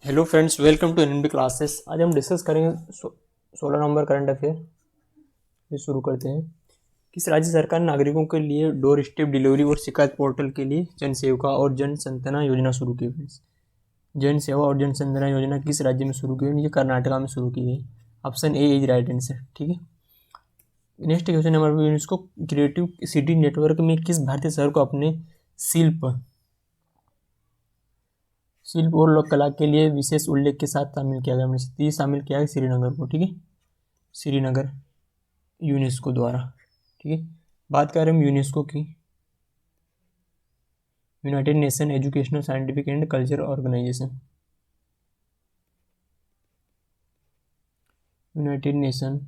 Hello friends, welcome to NNB classes. आज हम discuss करेंगे 16 नवंबर करंट अफेयर। ये शुरू करते हैं। किस राज्य सरकार ने नागरिकों के लिए डोर स्टेप डिलीवरी और शिकायत पोर्टल के लिए जन सेविका और जन संतना योजना शुरू की? फ्रेंड्स, जन सेवा और जन संतना योजना किस राज्य में शुरू की गई? ये कर्नाटका में शुरू की गई। Option A is right answer. ठीक है। Next question number, UNESCO creative city network में किस भारतीय शहर को अपने शिल्प शिल्प और लोक कला के लिए विशेष उल्लेख के साथ शामिल किया गया? ये शामिल किया है श्रीनगर को। ठीक है, श्रीनगर यूनेस्को द्वारा। ठीक है। बात कर रहे हैं हम यूनेस्को की, United Nation Educational Scientific and Culture Organization. United Nation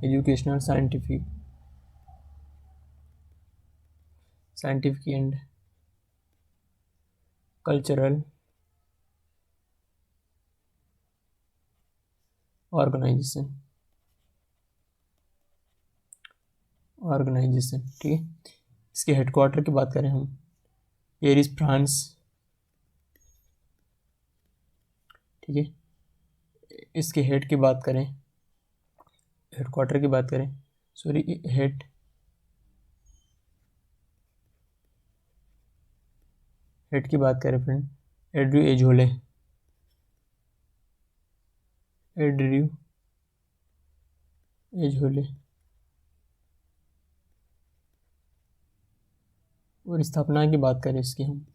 Educational Scientific and Cultural Organization. ठीक है। इसके हेडक्वार्टर की बात करें हम, पेरिस फ्रांस। ठीक है। इसके हेड की बात करें, हेडक्वार्टर की बात करें, सॉरी हेड की बात करें फ्रेंड, एड्रू एजोले। और स्थापना की बात करें इसकी हम,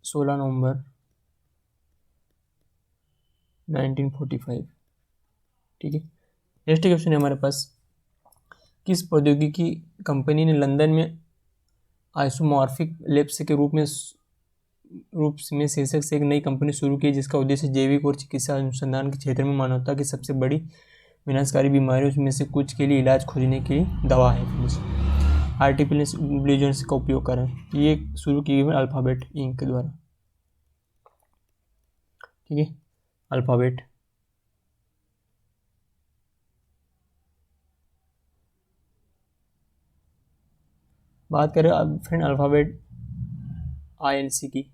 16 नवंबर 1945। ठीक है। नेक्स्ट क्वेश्चन है हमारे पास, किस प्रौद्योगिकी कंपनी ने लंदन में आइसोमॉर्फिक लैब्स के रूप में शीर्षक से एक नई कंपनी शुरू की, जिसका उद्देश्य जैविक और चिकित्सा अनुसंधान के क्षेत्र में मानवता की सबसे बड़ी विनाशकारी बीमारियों में से कुछ के लिए इलाज खोजने की दवा है? आर्टिफिशियल इंटेलिजेंस का उपयोग करें। ये शुरू की गई अल्फाबेट इंक के द्वारा। ठीक है, अल्फाबेट। बात करें अब फ्रेंड अल्फाबेट INC की,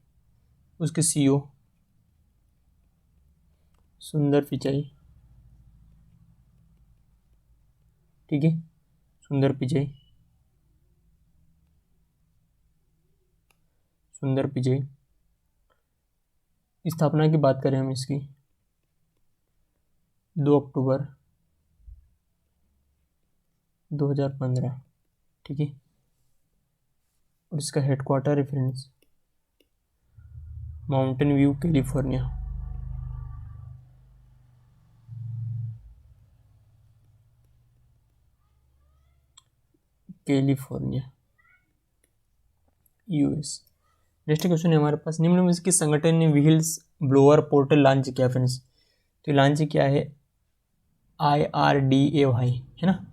उसके CEO सुंदर पिचाई। ठीक है, सुंदर पिचाई। स्थापना की बात करें हम इसकी, 2 अक्टूबर 2015। ठीक है। और इसका हेडक्वार्टर है friends mountain view, California. US। Next question है हमारे पास, निम्न में से किस संगठन ने व्हील्स ब्लोअर पोर्टल लॉन्च किया फ्रेंड्स? तो लॉन्च किया है IRDAY, है ना,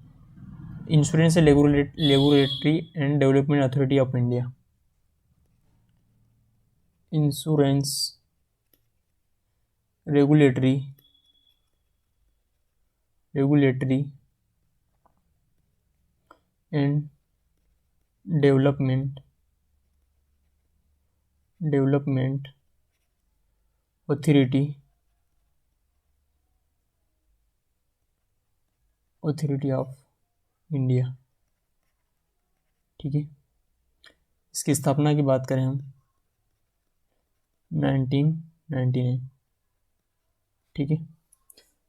insurance regulatory and development authority of India. Insurance regulatory and development authority of India. ठीक है। इसकी स्थापना की बात करें हम, 1999। ठीक है।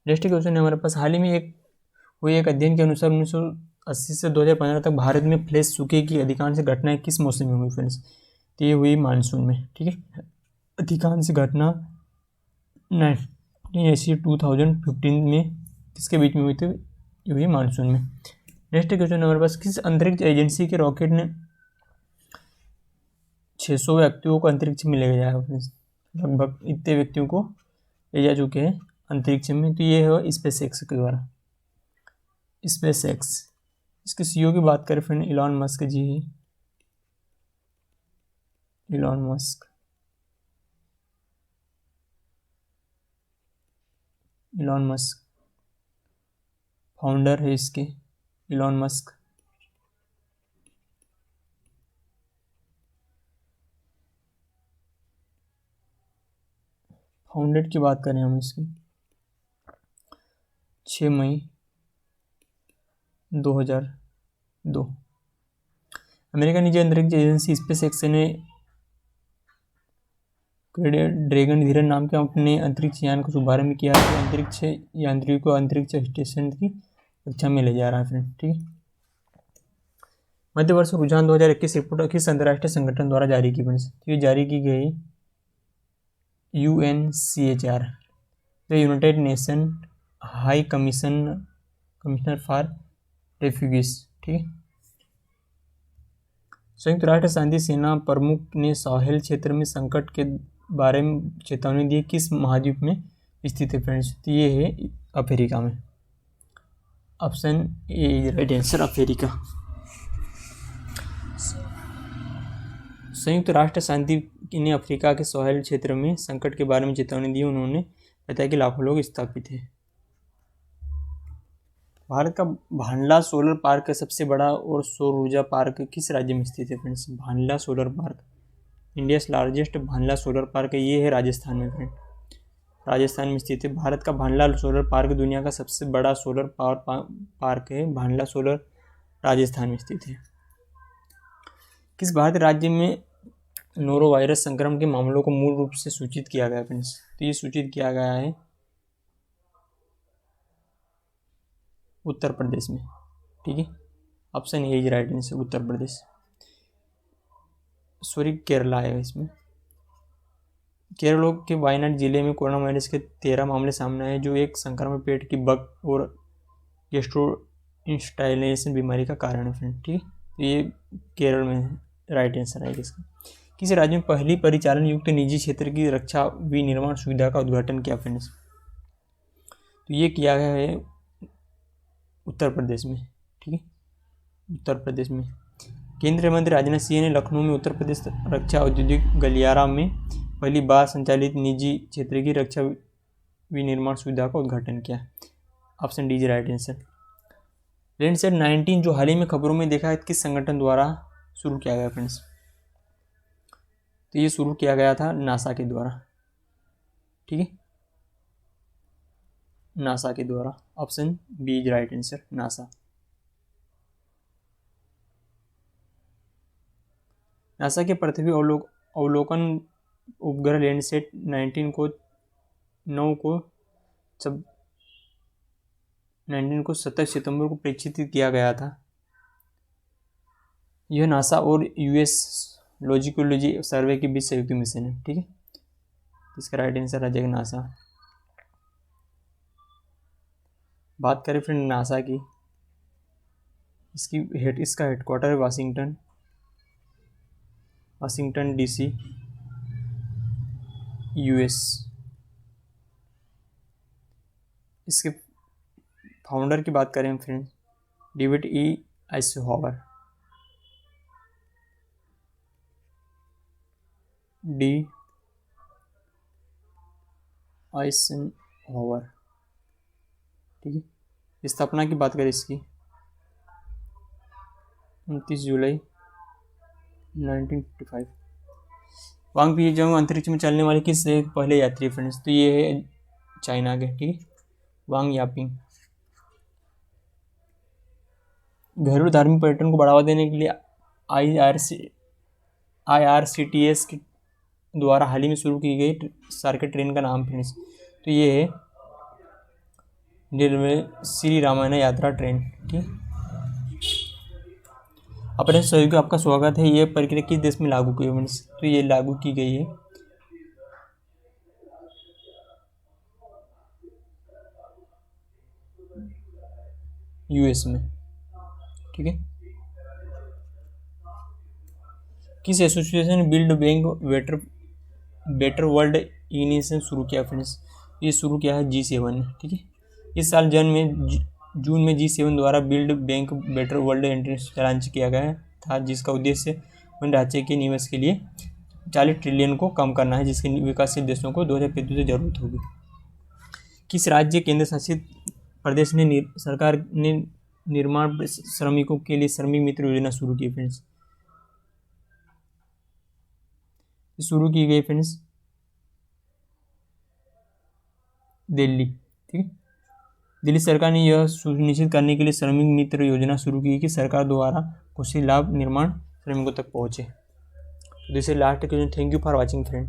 नेक्स्ट क्वेश्चन है हमारे पास, हाल ही में एक अध्ययन के अनुसार 1980 से 2015 तक भारत में फ्लैश सूखे की अधिकांश घटनाएं किस मौसम में हुई फ्रेंड्स? तो ये हुई मानसून में। ठीक है। अधिकांश घटना 1980 2015 में किसके बीच में हुई थी? ये हुई मानसून में। नेक्स्ट क्वेश्चन हमारे पास, किस अंतरिक्ष एजेंसी के रॉकेट ने 600 व्यक्तियों को अंतरिक्ष में ले गया है फ्रेंड्स? लगभग इतने व्यक्तियों को ले जा चुके हैं अंतरिक्ष में। तो ये है स्पेस एक्स के द्वारा, स्पेस एक्स। इसके CEO की बात करें फ्रेंड, इलॉन मस्क जी। इलॉन मस्क फाउंडर है इसके इलॉन मस्क। फाउंडेड की बात करें हम इसकी 6 मई 2002। अमेरिका निजी अंतरिक्ष एजेंसी स्पेस एक्स ने ड्रैगन धीरन नाम के अपने अंतरिक्ष यान का शुभारंभ किया है। अंतरिक्ष यात्रियों को अंतरिक्ष स्टेशन की कक्षा में ले जा रहा है फ्रेंड, ठीक है। मध्य वर्ष रुझान 2021 रिपोर्ट किस अंतर्राष्ट्रीय संगठन द्वारा जारी की गई? तो ये जारी की गई UNCHR, the United nation high commissioner for refugees, ठीक है। संयुक्त राष्ट्र शांति सेना प्रमुख ने साहेल क्षेत्र में संकट के बारे में चेतावनी दी। किस महाद्वीप में स्थित है फ्रेंड्स? तो ये है अफ्रीका में। Option A is right answer, Africa. संयुक्त राष्ट्र शांति ने अफ्रीका के साहेल क्षेत्र में संकट के बारे में चेतावनी दी। उन्होंने बताया कि लाखों लोग स्थापित है। भारत का भांडला सोलर पार्क सबसे बड़ा और सौर ऊर्जा पार्क किस राज्य में स्थित है friends? Bhadla solar park, India largest Bhadla solar park है, ये है राजस्थान में फ्रेंड, राजस्थान में स्थित है। भारत का भांडला सोलर पार्क दुनिया का सबसे बड़ा सोलर पावर पार्क है। भांडला सोलर राजस्थान में स्थित है। किस भारतीय राज्य में नोरो वायरस संक्रमण के मामलों को मूल रूप से सूचित किया गया फ्रेंड्स? तो ये सूचित किया गया है उत्तर प्रदेश में, ठीक है। Option A is right answer, Uttar Pradesh. Sorry, Kerala है इसमें। केरल के वायनाड जिले में कोरोना वायरस के 13 मामले सामने आए, जो एक संक्रमण पेट की बग और गैस्ट्रोइंटेस्टाइनल बीमारी का कारण है फ्रेंड, ठीक है। तो ये केरल में राइट आंसर है इसका। किस राज्य में पहली परिचालन युक्त निजी क्षेत्र की रक्षा विनिर्माण सुविधा का उद्घाटन किया फ्रेंड्स? तो ये किया गया है उत्तर प्रदेश में, ठीक है, उत्तर प्रदेश में। केंद्रीय मंत्री राजनाथ सिंह ने लखनऊ में उत्तर प्रदेश रक्षा औद्योगिक गलियारा में पहली बार संचालित निजी क्षेत्र की रक्षा विनिर्माण सुविधा का उद्घाटन किया। Option D is right answer. Landsat 19 जो हाल ही में खबरों में देखा है, किस संगठन द्वारा शुरू किया गया फ्रेंड्स? तो ये शुरू किया गया था नासा के द्वारा, ठीक है, नासा के द्वारा। Option B is right answer, NASA. NASA के पृथ्वी अवलोकन उपग्रह लैंडसैट 19 को 27 सितंबर को प्रक्षेपित किया गया था। यह नासा और यूएस लॉजिकोलॉजी सर्वे के बीच संयुक्त मिशन है, ठीक है। इसका राइट आंसर आ जाएगा नासा। बात करें फ्रेंड नासा की, इसका हेडक्वार्टर है वाशिंगटन DC, यूएस। इसके फाउंडर की बात करें फ्रेंड, डेविड E. आइसेनहावर, ठीक है। स्थापना की बात करें इसकी 29 जुलाई 1955। वांग पीजोंग अंतरिक्ष में चलने वाले किस पहले यात्री फ्रेंड्स? तो ये है चाइना के, ठीक है, वांग यापिंग। घरेलू धार्मिक पर्यटन को बढ़ावा देने के लिए IRCTS के द्वारा हाल ही में शुरू की गई सर्किट ट्रेन का नाम फ्रेंड्स? तो ये है रेलवे श्री रामायण यात्रा ट्रेन, ठीक। अपने सहयोगी आपका स्वागत है। ये प्रक्रिया किस देश में लागू की है फ्रेंड्स? तो ये लागू की गई है यूएस में, ठीक है। किस एसोसिएशन ने build bank better world initiative शुरू किया फ्रेंड्स? ये शुरू किया है G7 ने, ठीक है। इस साल जून में G7 द्वारा build bank better world international launch किया गया था, जिसका उद्देश्य वन ढांचे के निवेश के लिए 40 ट्रिलियन को कम करना है, जिसके विकासशील देशों को 2035 से जरूरत होगी। किस राज्य केंद्र शासित प्रदेश ने सरकार ने निर्माण श्रमिकों के लिए श्रमिक मित्र योजना शुरू की फ्रेंड्स, शुरू की गई फ्रेंड्स दिल्ली, ठीक है। दिल्ली सरकार ने यह सुनिश्चित करने के लिए श्रमिक मित्र योजना शुरू की कि सरकार द्वारा कुछ लाभ निर्माण श्रमिकों तक पहुंचे। This is last question. Thank you for watching friend.